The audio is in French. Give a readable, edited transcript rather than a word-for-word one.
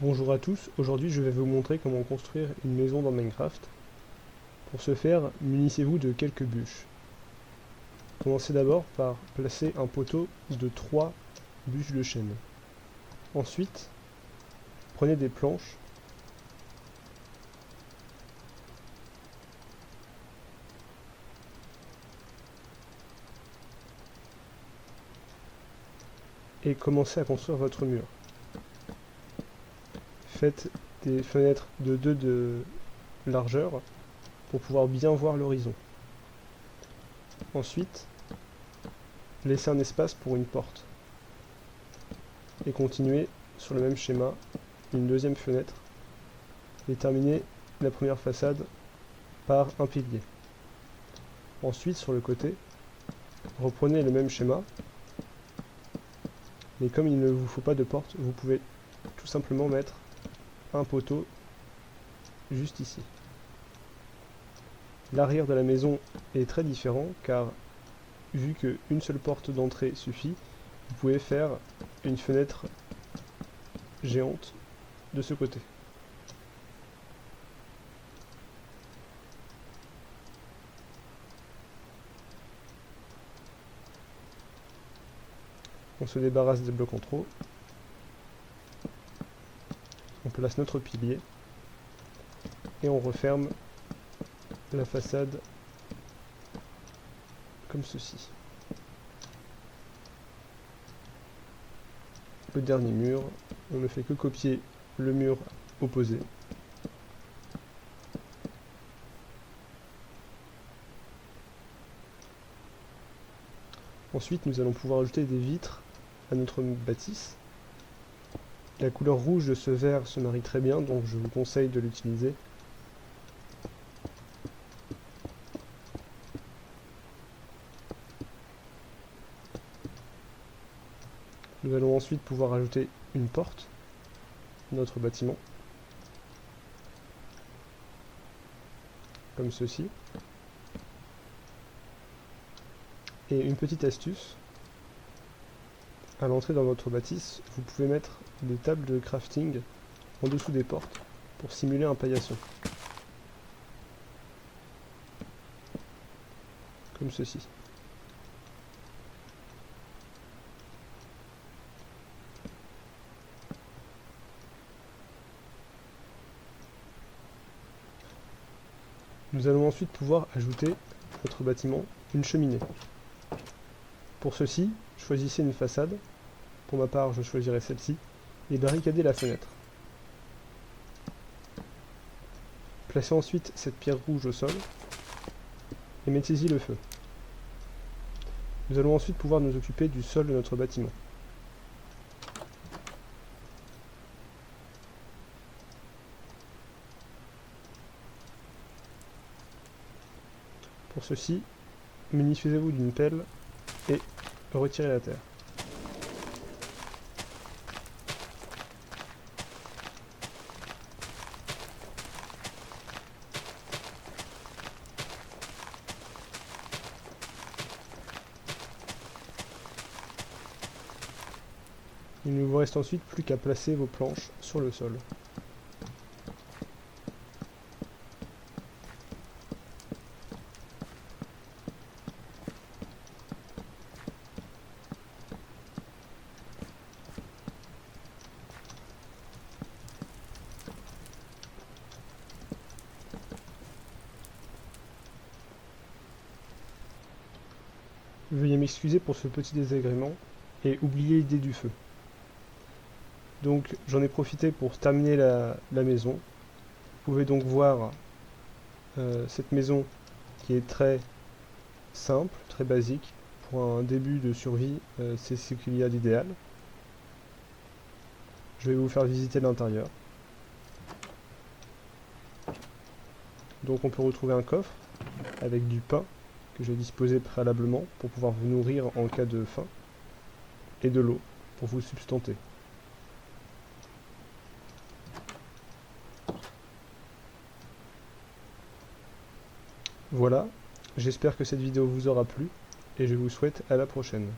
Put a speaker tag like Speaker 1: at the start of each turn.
Speaker 1: Bonjour à tous, aujourd'hui je vais vous montrer comment construire une maison dans Minecraft. Pour ce faire, munissez-vous de quelques bûches. Commencez d'abord par placer un poteau de 3 bûches de chêne. Ensuite, prenez des planches et commencez à construire votre mur. Faites des fenêtres de 2 de largeur pour pouvoir bien voir l'horizon. Ensuite, laissez un espace pour une porte. Et continuez sur le même schéma, une deuxième fenêtre, et terminez la première façade par un pilier. Ensuite, sur le côté, reprenez le même schéma, mais comme il ne vous faut pas de porte, vous pouvez tout simplement mettre un poteau juste ici. L'arrière de la maison est très différent car vu qu'une seule porte d'entrée suffit, vous pouvez faire une fenêtre géante de ce côté. On se débarrasse des blocs en trop. On place notre pilier et on referme la façade comme ceci. Le dernier mur, on ne fait que copier le mur opposé. Ensuite, nous allons pouvoir ajouter des vitres à notre bâtisse. La couleur rouge de ce verre se marie très bien, donc je vous conseille de l'utiliser. Nous allons ensuite pouvoir ajouter une porte à notre bâtiment, comme ceci. Et une petite astuce, à l'entrée dans votre bâtisse, vous pouvez mettre des tables de crafting en dessous des portes pour simuler un paillasson. Comme ceci. Nous allons ensuite pouvoir ajouter à notre bâtiment une cheminée. Pour ceci, choisissez une façade. Pour ma part, je choisirai celle-ci. Et barricadez la fenêtre. Placez ensuite cette pierre rouge au sol et mettez-y le feu. Nous allons ensuite pouvoir nous occuper du sol de notre bâtiment. Pour ceci, munissez-vous d'une pelle et retirez la terre. Il ne vous reste ensuite plus qu'à placer vos planches sur le sol. Veuillez m'excuser pour ce petit désagrément et oubliez l'idée du feu. Donc j'en ai profité pour terminer la maison. Vous pouvez donc voir cette maison qui est très simple, très basique. Pour un début de survie, c'est ce qu'il y a d'idéal. Je vais vous faire visiter l'intérieur. Donc on peut retrouver un coffre avec du pain que j'ai disposé préalablement pour pouvoir vous nourrir en cas de faim, et de l'eau pour vous substanter. Voilà, j'espère que cette vidéo vous aura plu et je vous souhaite à la prochaine.